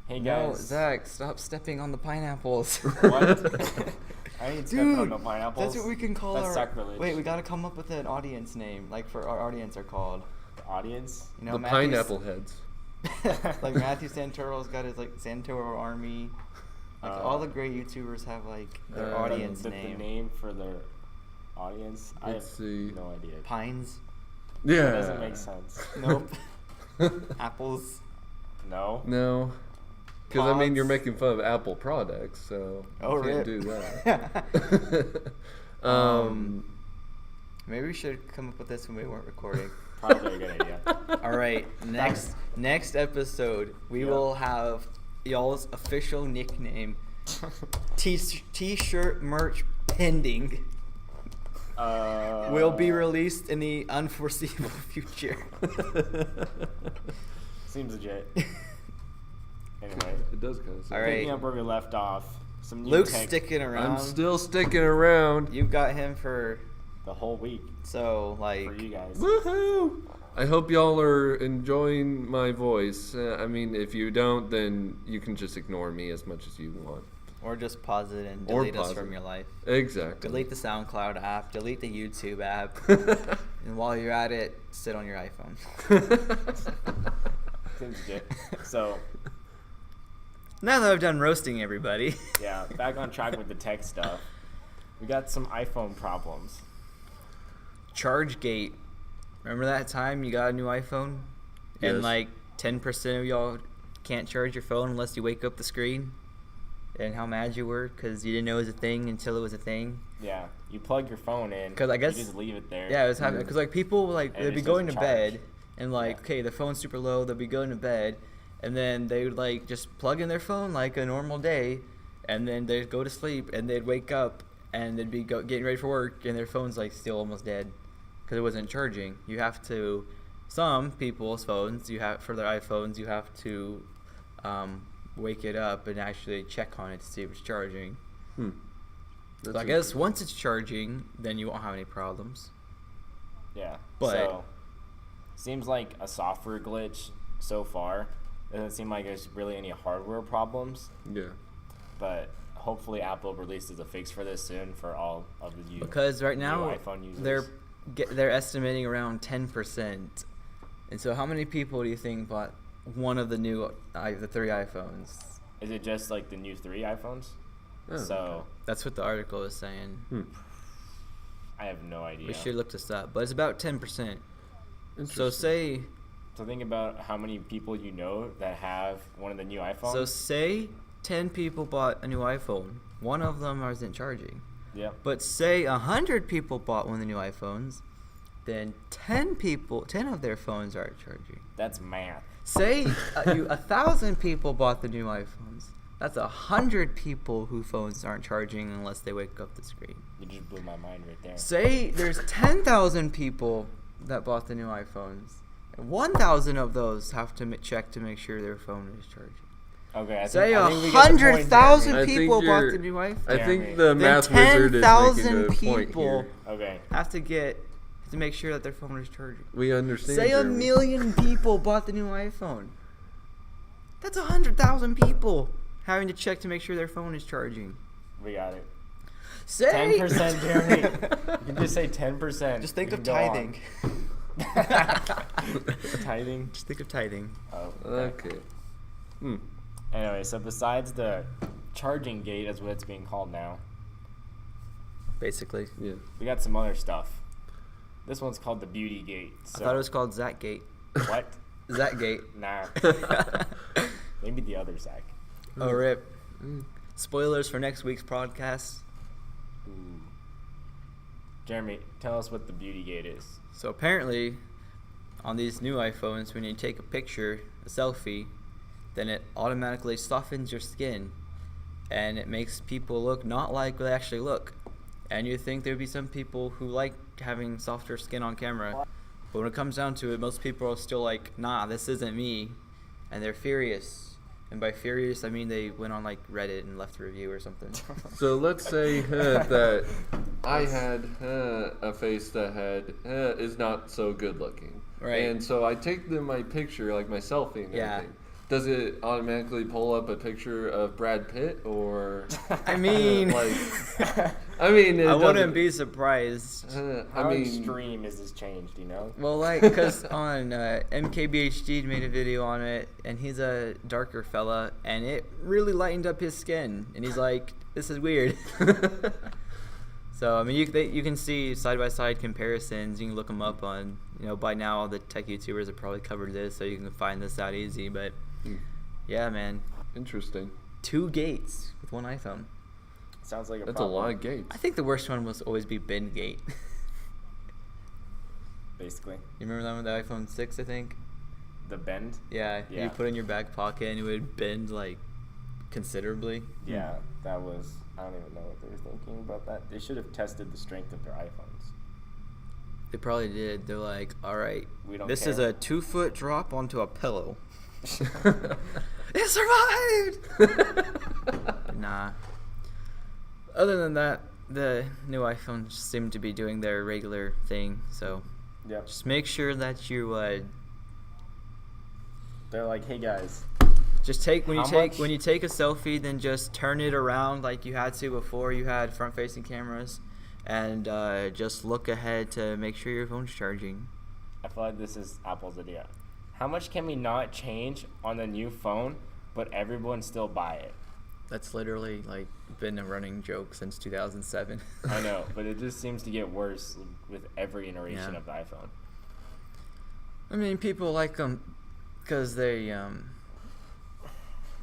Hey No, guys. Zach, stop stepping on the pineapples. What? I ain't stepping on no pineapples. That's what we can call That's our... sacrilege. Wait, we gotta come up with an audience name, like for our audience are called. The audience? You know, The Matthew's- pineapple heads. Like Matthew Santoro's got his like Santoro Army. Like all the great YouTubers have like their audience the name. name for their audience? I have Let's see. no idea. Pines. Yeah. That doesn't make sense. Nope. Apples. No? No. Because, I mean, you're Pods. making fun of Apple products, so Oh, you can't rip. do that. Maybe we should come up with this when we weren't recording. Probably a good idea. All right, next episode we Yeah. will have y'all's official nickname. T-shirt merch pending will be released in the unforeseeable future. Seems legit. Anyway, It does kind of All sound. right. picking up where we left off, some new Luke's tech sticking around. I'm still sticking around. You've got him for the whole week so like. for you guys. Woohoo! I hope y'all are enjoying my voice. I mean, if you don't, then you can just ignore me as much as you want. Or just pause it and Or delete us pause from it. your life. Exactly. Delete the SoundCloud app. Delete the YouTube app. And while you're at it, sit on your iPhone. Seems legit. So, Now that I've done roasting everybody. yeah, back on track with the tech stuff. We got some iPhone problems. ChargeGate. Remember that time you got a new iPhone? And Yes. like 10% of y'all can't charge your phone unless you wake up the screen? And how mad you were because you didn't know it was a thing until it was a thing? Yeah, you plug your phone in. 'Cause I guess- you just leave it there. Yeah, it was happening. Because like people like And it they'd be just going to doesn't charge. bed and like Yeah. okay the phone's super low, they'll be going to bed and then they would like just plug in their phone like a normal day and then they'd go to sleep and they'd wake up and they'd be getting ready for work and their phone's like still almost dead because it wasn't charging. You have to, some people's phones you have for their iPhones you have to wake it up and actually check on it to see if it's charging. Hmm. So That's I guess once it's charging then you won't have any problems. Yeah. But- so, seems like a software glitch so far. Doesn't seem like there's really any hardware problems. Yeah. But hopefully Apple releases a fix for this soon for all of the users. Because right now iPhone users. they're estimating around 10%. And so how many people do you think bought one of the new the 3 iPhones? Is it just like the new 3 iPhones? Oh, So That's what the article is saying. I have no idea. We should look this up, but it's about 10%. So Interesting. say So think about how many people you know that have one of the new iPhones. so say 10 people bought a new iPhone. One of them isn't charging. Yeah. But say 100 people bought one of the new iPhones, then 10 of their phones aren't charging. That's math. Say 1,000 people bought the new iPhones. That's 100 people whose phones aren't charging unless they wake up the screen. You just blew my mind right there. Say there's 10,000 people that bought the new iPhones. And 1,000 of those have to check to make sure their phone is charging. Okay. I Say think we get the point, 100,000 Jeremy. I think people bought you're- the new iPhone. I Jeremy. think the Then math wizard is making 10,000 a point people here. Okay. have to make sure that their phone is charging. We understand. Say a Jeremy. million people bought the new iPhone. That's 100,000 people having to check to make sure their phone is charging. We got it. Say 10%, Jeremy. You can just say 10%. Just think We of can go on. tithing. Tithing? Just think of tithing. Oh. Okay. Hmm. Anyway, so besides the charging gate, as what it's being called now, Basically. Yeah. we got some other stuff. This one's called the beauty gate. So, I thought it was called Zachgate. what? Zachgate. Nah. Maybe the other Zach. Oh, rip. Spoilers for next week's podcast. Ooh. Jeremy, tell us what the beauty gate is. So apparently, on these new iPhones, when you take a picture, a selfie, then it automatically softens your skin, and it makes people look not like they actually look. And you think there'd be some people who like having softer skin on camera, but when it comes down to it, most people are still like, nah, this isn't me, and they're furious. And by furious, I mean they went on like Reddit and left a review or something. So let's say that I had a face that had is not so good looking, Right. And so I take my picture, like my selfie and Yeah. everything. Does it automatically pull up a picture of Brad Pitt, or I mean, I mean, I wouldn't be surprised. How extreme is this change? Do you know? Well, like, because on MKBHD made a video on it, and he's a darker fella, and it really lightened up his skin, and he's like, "This is weird." So I mean, you can see side by side comparisons. You can look them up on, by now all the tech YouTubers have probably covered this, so you can find this out easy. But yeah, man, Interesting. 2 gates with one iPhone. Sounds like That's a lot of gates. I think the worst one must always be bend gate. Basically, You remember that one with the iPhone 6, I think? the bend. Yeah, Yeah. you put it in your back pocket and it would bend like considerably. Yeah, that was. I don't even know what they were thinking about that. They should have tested the strength of their iPhones. They probably did. They're like, all right, We don't this care. is a 2-foot drop onto a pillow. It survived! Nah. Other than that, the new iPhones seem to be doing their regular thing. So Yep. just make sure that you They're like, hey guys, just take when How you much? take a selfie, then just turn it around like you had to before you had front-facing cameras, and just look ahead to make sure your phone's charging. I feel like this is Apple's idea. How much can we not change on the new phone, but everyone still buy it? That's literally like been a running joke since 2007. I know, but it just seems to get worse with every iteration Yeah. of the iPhone. I mean, people like them because they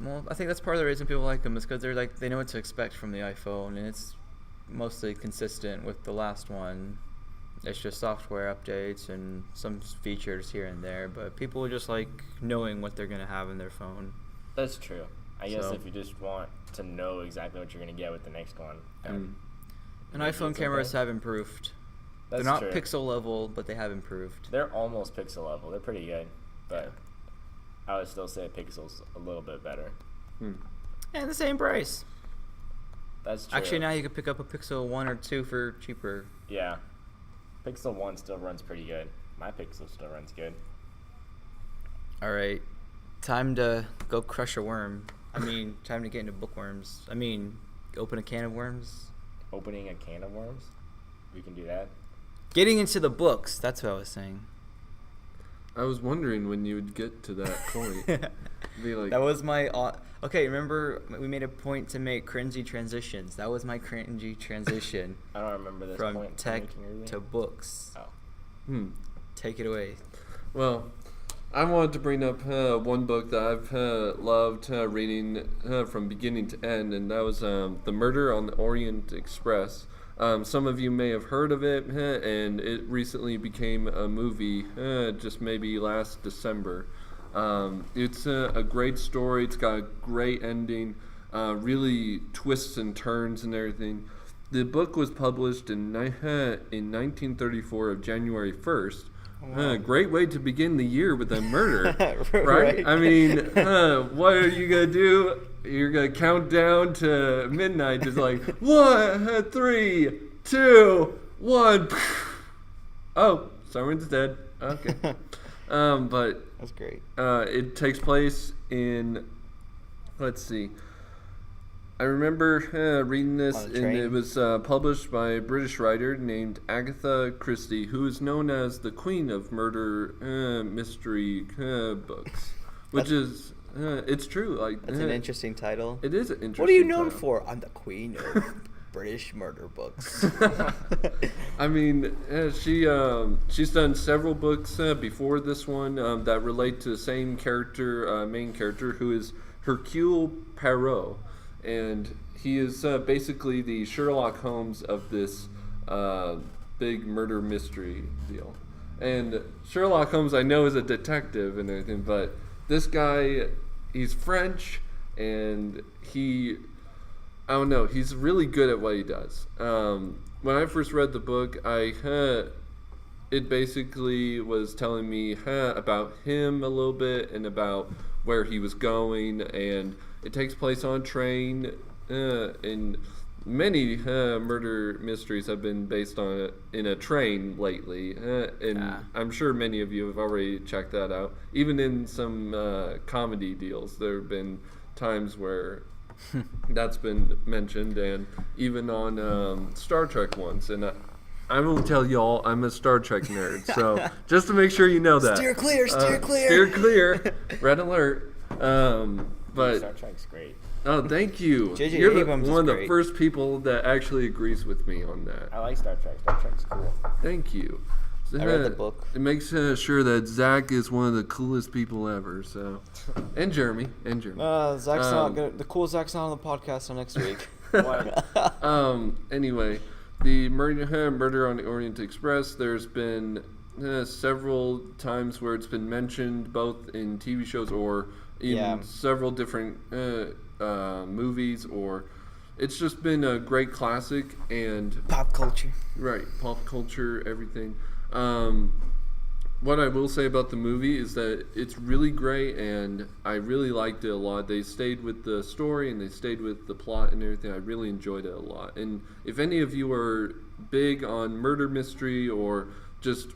well, I think that's part of the reason people like them is because they're like, they know what to expect from the iPhone, and it's mostly consistent with the last one. It's just software updates and some features here and there, but people just like knowing what they're gonna have in their phone. That's true. I guess So- if you just want to know exactly what you're going to get with the next one. And maybe iPhone it's cameras okay. have improved. That's They're not true. pixel level, but they have improved. They're almost pixel level. They're pretty good, but I would still say Pixel's a little bit better. And the same price. That's true. Actually, now you can pick up a Pixel 1 or 2 for cheaper. Yeah. Pixel 1 still runs pretty good. My Pixel still runs good. All right, time to go crush a worm. I mean, time to get into bookworms. I mean, open a can of worms. Opening a can of worms? We can do that. Getting into the books. That's what I was saying. I was wondering when you would get to that point. Be like, That was my. Okay, remember we made a point to make cringy transitions. That was my cringy transition I don't remember this from point tech making earlier. to books. Oh. Take it away. Well, I wanted to bring up one book that I've loved reading from beginning to end, and that was The Murder on the Orient Express. Some of you may have heard of it, and it recently became a movie just maybe last December. It's a great story. It's got a great ending, really twists and turns and everything. The book was published in 1934 of January 1st. Great way to begin the year with a murder, right? Right. I mean, what are you gonna do? You're gonna count down to midnight, just like 1, 3, 2, 1. Oh, someone's dead. Okay. But That's great. it takes place in, let's see. I remember reading this, On a and train? it was published by a British writer named Agatha Christie, who is known as the Queen of Murder mystery books, which is it's true. Like That's an interesting title. It is an interesting. What are you known title. for? I'm the queen of British murder books. I mean, she's done several books before this one that relate to the same character, main character, who is Hercule Poirot, and he is basically the Sherlock Holmes of this big murder mystery deal. And Sherlock Holmes, I know, is a detective and everything, but this guy, he's French, and I don't know, he's really good at what he does. When I first read the book, it basically was telling me about him a little bit and about where he was going, and it takes place on a train in many murder mysteries have been based on in a train lately, and I'm sure many of you have already checked that out. Even in some comedy deals, there have been times where that's been mentioned, and even on Star Trek once. And I will tell y'all, I'm a Star Trek nerd, so just to make sure you know that. Steer clear, steer clear. Steer clear. Red alert. But Star Trek's great. oh, thank you. J.J. You're Abrams is one of the great. first people that actually agrees with me on that. I like Star Trek. Star Trek's cool. Thank you. I read the book. It makes sure that Zach is one of the coolest people ever. So, and Jeremy. Zach's not gonna. The cool Zach's not on the podcast till next week. Anyway, the murder on the Orient Express. There's been several times where it's been mentioned, both in TV shows or in several different movies, or it's just been a great classic and Pop culture. right, pop culture, everything. What I will say about the movie is that it's really great, and I really liked it a lot. They stayed with the story and they stayed with the plot and everything. I really enjoyed it a lot. And if any of you are big on murder mystery or just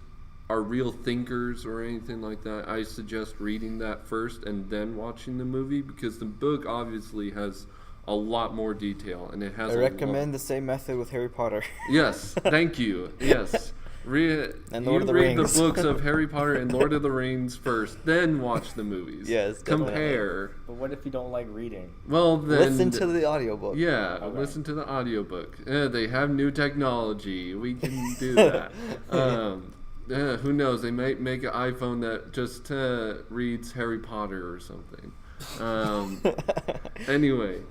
are real thinkers or anything like that, I suggest reading that first and then watching the movie, because the book obviously has a lot more detail, and it has. I recommend the same method with Harry Potter. Yes, thank you. Yes. And Lord of the read Rings. the books of Harry Potter and Lord of the Rings first, then watch the movies. Yes, definitely. compare. But what if you don't like reading? Well, then Listen to the audiobook. yeah, Okay. listen to the audiobook. They have new technology. We can do that. Who knows? They might make an iPhone that just reads Harry Potter or something. Anyway,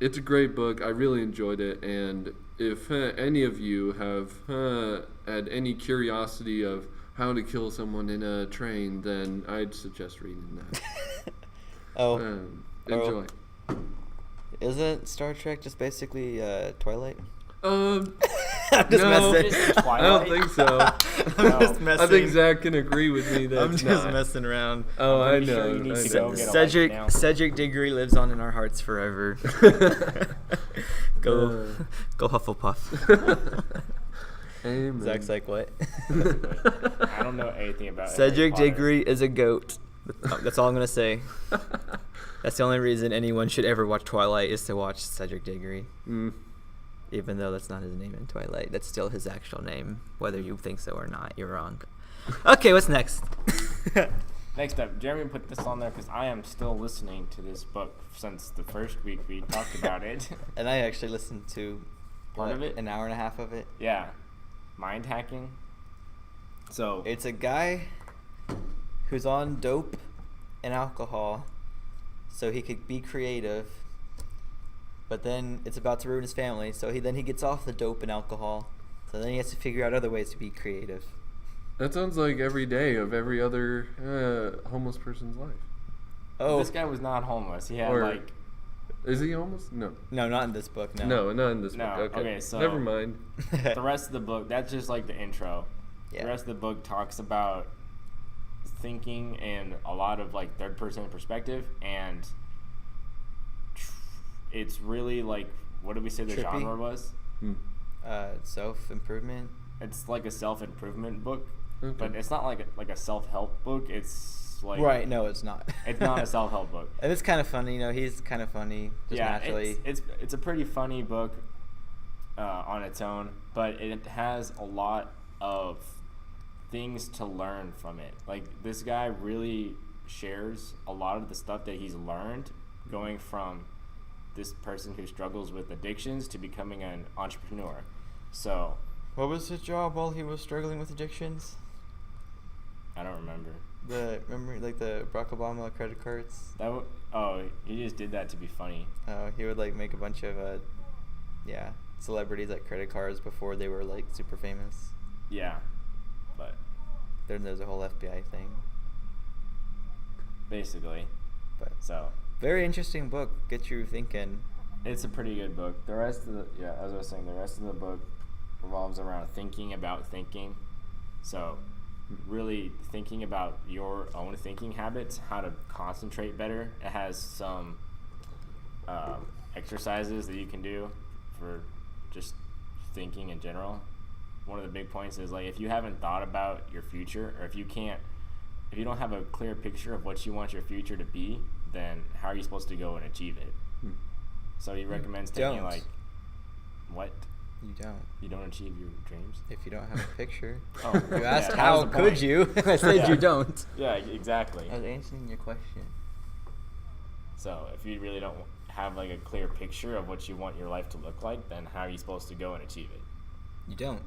it's a great book. I really enjoyed it, and if any of you have had any curiosity of how to kill someone in a train, then I'd suggest reading that. Enjoy. Isn't Star Trek just basically Twilight? I'm I'm just no, messing. I don't think so. I'm just messing. I think Zach can agree with me that I'm it's just not. messing around. Oh, I pretty sure know. you need I to know. go get a life now. Cedric Diggory lives on in our hearts forever. Go Hufflepuff. Amen. Zach's like, what? I don't know anything about Cedric Harry Potter. Diggory is a goat. That's all I'm gonna say. That's the only reason anyone should ever watch Twilight, is to watch Cedric Diggory. Mm. Even though that's not his name in Twilight, that's still his actual name. Whether you think so or not, you're wrong. Okay, what's next? Next up, Jeremy put this on there because I am still listening to this book since the first week we talked about it. And I actually listened to Part of it? an hour and a half of it. Yeah. Mind hacking. So It's a guy who's on dope and alcohol so he could be creative, but then it's about to ruin his family, so he gets off the dope and alcohol, so then he has to figure out other ways to be creative. That sounds like every day of every other homeless person's life. Oh, this guy was not homeless. He had Or- like Is he homeless? No. no, not in this book. No, not in this No, book. Okay. okay, so- Never mind. the rest of the book. That's just like the intro. Yeah. The rest of the book talks about thinking and a lot of like third person perspective, and it's really like, what did we say the Trippy. genre was? Self-improvement. It's like a self-improvement book, Okay. but it's not like a self-help book. It's like Right, no, it's not. It's not a self-help book. And it's kind of funny, he's kind of funny, just naturally. It's a pretty funny book on its own, but it has a lot of things to learn from it. Like, this guy really shares a lot of the stuff that he's learned going from this person who struggles with addictions to becoming an entrepreneur. So What was his job while he was struggling with addictions? I don't remember. Remember like the Barack Obama credit cards? He just did that to be funny. He would like make a bunch of celebrities like credit cards before they were like super famous. Yeah, but Then there's a whole FBI thing. basically, But so very interesting book. Get you thinking. it's a pretty good book. The rest of as I was saying, the rest of the book revolves around thinking about thinking. So really thinking about your own thinking habits, how to concentrate better. It has some exercises that you can do for just thinking in general. One of the big points is like if you haven't thought about your future, or if you don't have a clear picture of what you want your future to be, then how are you supposed to go and achieve it? So he recommends taking like what? You don't. You don't achieve your dreams If you don't have a picture. Oh, You asked that how was the could point. you? I said Yeah. you don't. Yeah, exactly. I was answering your question. So if you really don't have like a clear picture of what you want your life to look like, then how are you supposed to go and achieve it? You don't.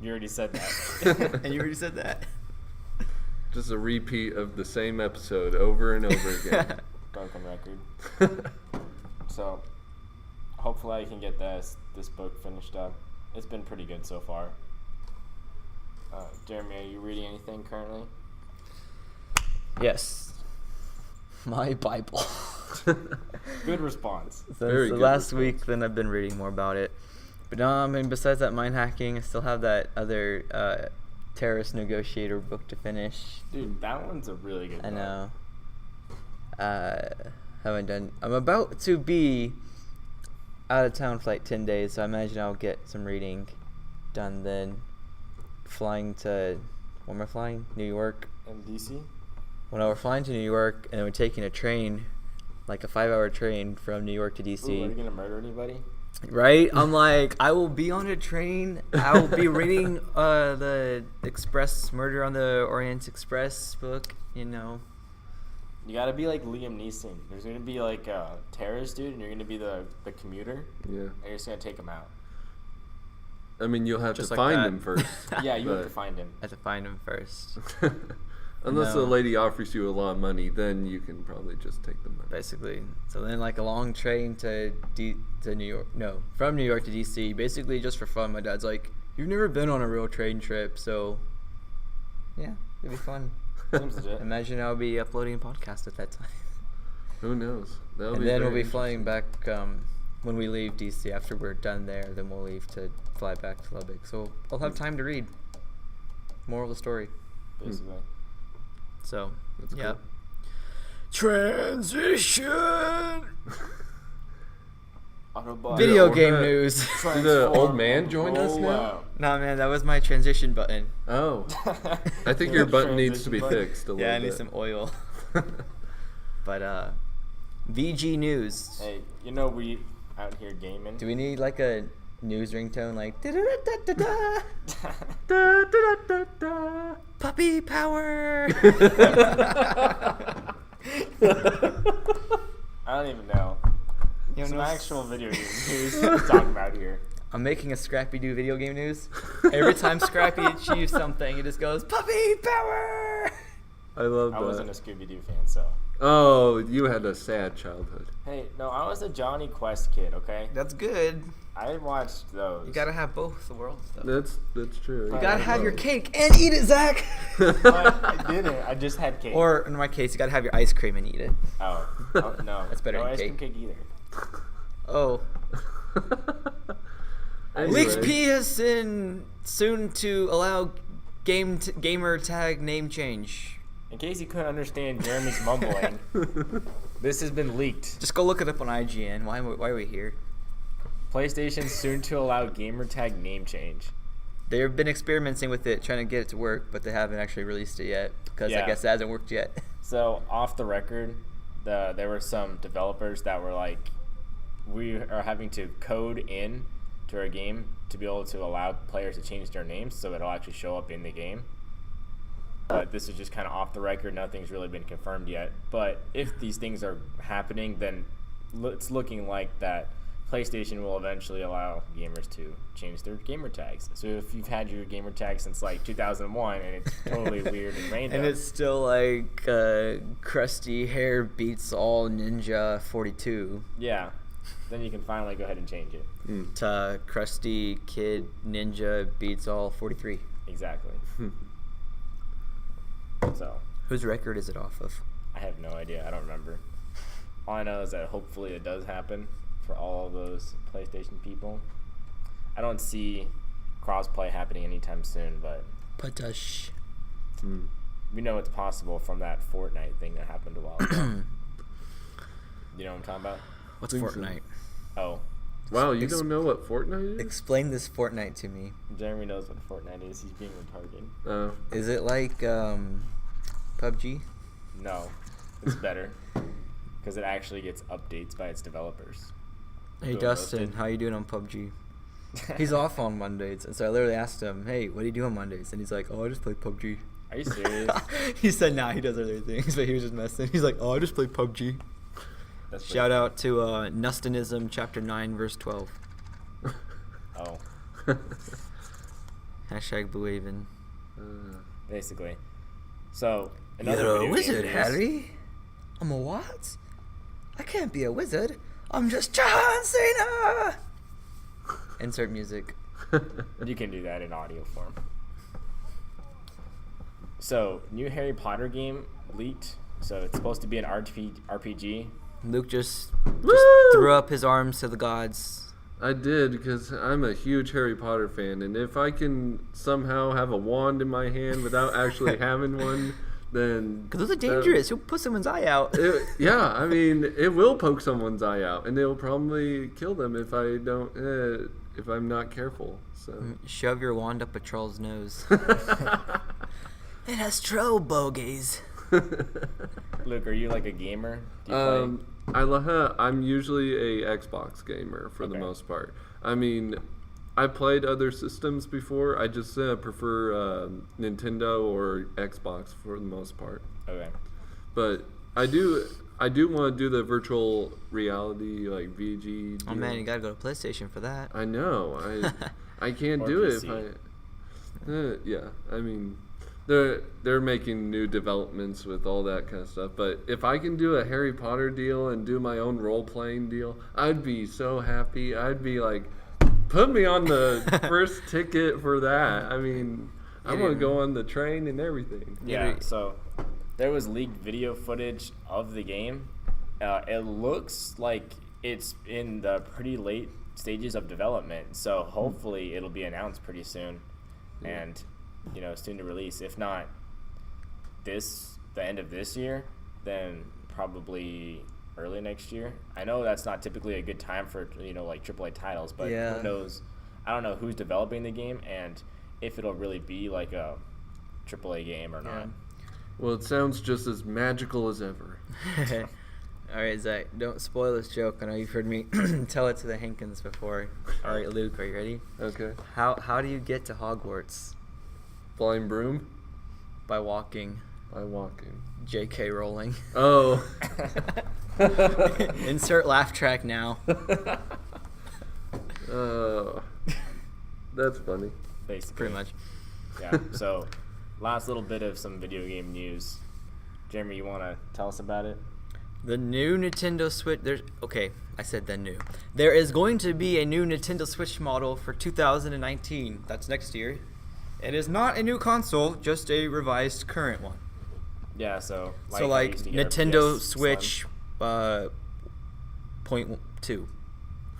You already said that. And you already said that. Just a repeat of the same episode over and over again. Broken record. So hopefully I can get this book finished up. It's been pretty good so far. Jeremy, are you reading anything currently? Yes. My Bible. Good response. Very Since the good last response. week, then I've been reading more about it. But I mean, besides that mind hacking, I still have that other terrorist negotiator book to finish. Dude, that one's a really good I book. know. Haven't done. I'm about to be out of town for like 10 days, so I imagine I'll get some reading done then. Flying to, where am I flying? New York. In DC? Well, we're flying to New York, and then we're taking a train, like a 5-hour train from New York to DC. Ooh, are you gonna murder anybody? Right? I'm like, I will be on a train. I will be reading the Murder on the Orient Express book, you know. You gotta be like Liam Neeson. There's gonna be like a terrorist dude, and you're gonna be the commuter, Yeah. and you're just gonna take him out. I mean, you'll have Just to like find that. him first. Yeah, you have to But- find him. I have to find him first. Unless No. the lady offers you a lot of money, then you can probably just take the money. Basically. So then, like a long train to New York. No, from New York to DC. Basically, just for fun. My dad's like, "You've never been on a real train trip, so yeah, it'd be fun." Seems legit. Imagine I'll be uploading a podcast at that time. Who knows? That'll And then we'll very be flying interesting. back when we leave DC. After we're done there, then we'll leave to fly back to Lubbock. So I'll have time to read. Moral of the story. Basically. So, That's yeah. cool. Transition. Autobot. Video or game the- news. Did the old man join us Roll now? out. Nah, man, that was my transition button. Oh. I think your button needs to be Transition fixed a little Yeah, I bit. need some oil. But VG News. Hey, you know we out here gaming. Do we need like a news ringtone like da-da-da-da-da-da, Da-da-da-da-da. puppy power? I don't even know. You Some know, actual video game news to talk about here. I'm making a Scrappy Doo video game news. Every time Scrappy achieves something, it just goes puppy power. I love I that. wasn't a Scooby-Doo fan, so. Oh, you had a sad childhood. Hey, no, I was a Johnny Quest kid, okay? That's good. I watched those. You gotta have both the world stuff. That's true. You You gotta I have your love- cake and eat it, Zach. But I didn't. I just had cake. Or in my case, you gotta have your ice cream and eat it. Oh, no. That's better no than ice cream cake. cake either. Oh. Anyway. WEEK3 is soon to allow gamer tag name change. In case you couldn't understand Jeremy's mumbling, this has been leaked. Just go look it up on IGN. Why are we here? PlayStation soon to allow gamertag name change. They've been experimenting with it, trying to get it to work, but they haven't actually released it yet because I Yeah. guess it hasn't worked yet. So off the record, there were some developers that were like, we are having to code in to our game to be able to allow players to change their names so it'll actually show up in the game. But this is just kind of off the record. Nothing's really been confirmed yet. But if these things are happening, then it's looking like that PlayStation will eventually allow gamers to change their gamer tags. So if you've had your gamer tag since like 2001 and it's totally weird and random, And it's still like crusty hair beats all ninja 42 yeah, then you can finally go ahead and change it. to crusty kid ninja beats all 43. Exactly. So Whose record is it off of? I have no idea. I don't remember. All I know is that hopefully it does happen for all of those PlayStation people. I don't see crossplay happening anytime soon, but Patush. we know it's possible from that Fortnite thing that happened a while ago. You know what I'm talking about? What's Think so. Fortnite? Oh, Wow, you don't know what Fortnite is? Explain this Fortnite to me. Jeremy knows what Fortnite is. He's being retarded. Is it like PUBG? No, it's better because it actually gets updates by its developers. Hey Doing Dustin, roasted. how you doing on PUBG? He's off on Mondays, and so I literally asked him, "Hey, what do you do on Mondays?" And he's like, "Oh, I just play PUBG." Are you serious? He said, "Nah, he does other things," but he was just messing. He's like, "Oh, I just play PUBG." That's Shout out to Nustinism, chapter 9, verse 12. Oh, Hashtag Blue Haven. basically. So another You're a video game wizard, news. Harry. I'm a what? I can't be a wizard. I'm just John Cena. Insert music. You can do that in audio form. So, new Harry Potter game leaked. So it's supposed to be an RPG. Luke just Woo! threw up his arms to the gods. I did because I'm a huge Harry Potter fan, and if I can somehow have a wand in my hand without actually having one, then Because those are dangerous. You'll put someone's eye out. yeah, I mean, it will poke someone's eye out, and it'll probably kill them if I don't, if I'm not careful. So Shove your wand up a troll's nose. It has troll bogies. Luke, are you like a gamer? Do you I'm usually a Xbox gamer for the Okay. most part. I mean, I played other systems before. I just prefer Nintendo or Xbox for the most part. play? Okay. But I do want to do the virtual reality like VG. Oh man, you gotta go to PlayStation for that. I know. I can't Or do it PC. if I. Yeah, I mean, they're making new developments with all that kind of stuff. But if I can do a Harry Potter deal and do my own role playing deal, I'd be so happy. I'd be like, put me on the first ticket for that. I mean, I want to go on the train and everything. Yeah, so there was leaked video footage of the game. It looks like it's in the pretty late stages of development, so hopefully it'll be announced pretty soon, and soon to release. If not the end of this year, then probably early next year. I know that's not typically a good time for like AAA titles, but Yeah. who knows? I don't know who's developing the game and if it'll really be like a AAA game or not. Well, it sounds just as magical as ever. All right, Zach, don't spoil this joke. I know you've heard me tell it to the Hankins before. All right, Luke, are you ready? Okay. How do you get to Hogwarts? Flying broom By walking. by walking. J.K. Rowling. Oh. Insert laugh track now. Oh. That's funny. Basically. Pretty much. Yeah. So, last little bit of some video game news. Jeremy, you want to tell us about it? The new Nintendo Switch. I said the new. There is going to be a new Nintendo Switch model for 2019. That's next year. It is not a new console, just a revised current one. Yeah. So So how like we used to get our Nintendo PS Switch, Slim, 0.2.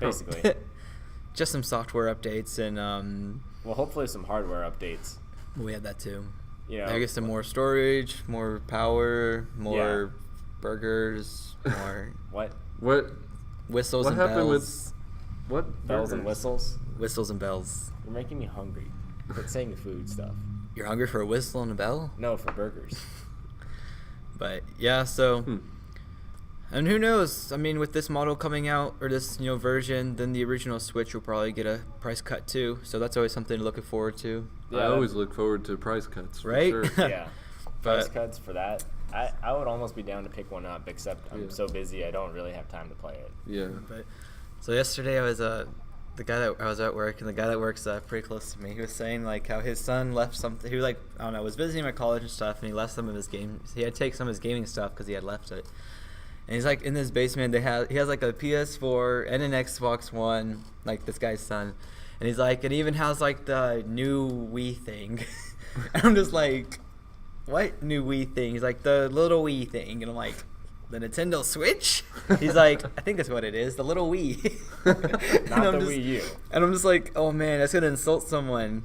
basically. Just some software updates and Well, hopefully some hardware updates. we had that too. You know, I guess some more storage, more power, more burgers, more What whistles What and happened with- bells. what bells and burgers? whistles. Whistles and bells. You're making me hungry. Quit saying food stuff. You're hungry for a whistle and a bell? No, for burgers. But yeah, so Hmm. and who knows? I mean, with this model coming out or this version, then the original Switch will probably get a price cut too. So that's always something to look forward to. I always look forward to price cuts. For Right? Sure. Yeah. Price But cuts for that. I would almost be down to pick one up, except I'm Yeah. so busy I don't really have time to play it. Yeah. But so yesterday I was the guy that I was at work, and the guy that works pretty close to me, he was saying like how his son left something. He was like, I don't know, was visiting my college and stuff, and he left some of his games. He had to take some of his gaming stuff because he had left it. And he's like in this basement. He has like a PS4 and an Xbox One, like this guy's son, and he's like, it even has like the new Wii thing. And I'm just like, what new Wii thing? He's like, the little Wii thing, and I'm like, the Nintendo Switch? He's like, I think that's what it is, the little Wii. Not the Wii U. And I'm just like, oh man, that's gonna insult someone.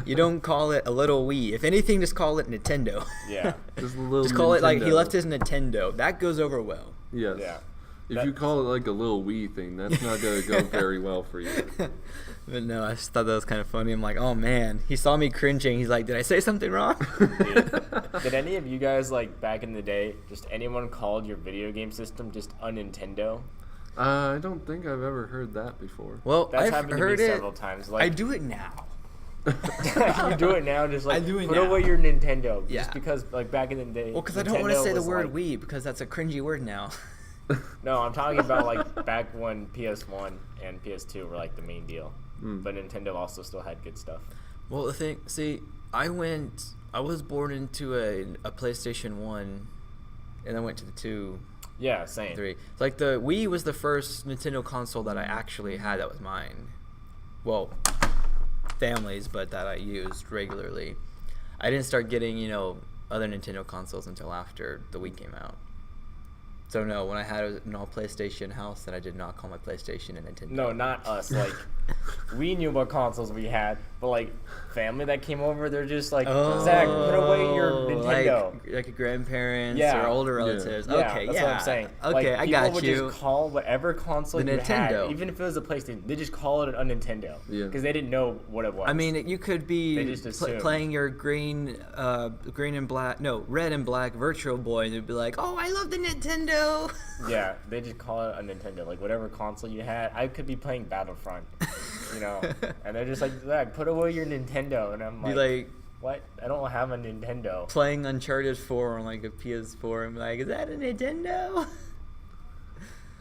You don't call it a little Wii. If anything, just call it Nintendo. Yeah. Just a little Just call it like he Nintendo. left his Nintendo. That goes over well. Yes. Yeah. If you call it like a little Wii thing, that's not gonna go very well for you. But no, I just thought that was kind of funny. I'm like, oh man, he saw me cringing. He's like, did I say something wrong? Did any of you guys, like, back in the day, just anyone called your video game system just a Nintendo? I don't think I've ever heard that before. Well, That's I've happened to heard me it. several times. Like, I do it now. you do it now, just like I do it put now. away your Nintendo. Yeah. Just because, like, back in the day. Well, because I don't want to Nintendo say the was, word like, Wii because that's a cringy word now. No, I'm talking about like back when PS1 and PS2 were like the main deal. But Nintendo also still had good stuff. Well, the thing, see, I was born into a PlayStation 1, and then went to the 2, Yeah, same. 3. It's like the Wii was the first Nintendo console that I actually had that was mine. Well, family's, but that I used regularly. I didn't start getting, other Nintendo consoles until after the Wii came out. So no, when I had an all PlayStation house, then I did not call my PlayStation a Nintendo. No, not us. Like, we knew what consoles we had, but like family that came over, they're just like, Zach, put away your Nintendo. Like grandparents Yeah. or older Yeah. relatives. Yeah, Okay, that's what I'm saying. Okay, like, I people got would you. just call whatever console The you had, Nintendo. even if it was a PlayStation, they just call it a Nintendo. Yeah. Because they didn't know what it was. I mean, you could They be just assumed. playing your red and black Virtual Boy, and they'd be like, "Oh, I love the Nintendo." Yeah, they just call it a Nintendo. Like, whatever console you had, I could be playing Battlefront, and they're just like, Zach, put away your Nintendo. And I'm Be like, like what? I don't have a Nintendo. playing Uncharted 4 on like a PS4, and be like, "Is that a Nintendo?"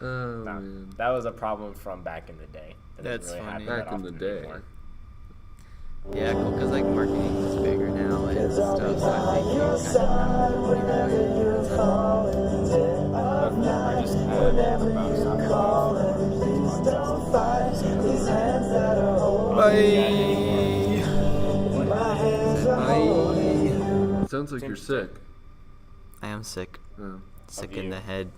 Oh Nah, man. that was a problem from back in the day. It doesn't That's really funny. happen that Back in the often day. anymore. Yeah, cool. Because like marketing is bigger now and stuff. So I think you kind of I just had about Sounds like you're sick. I am sick. Oh. Sick Of in you. the head.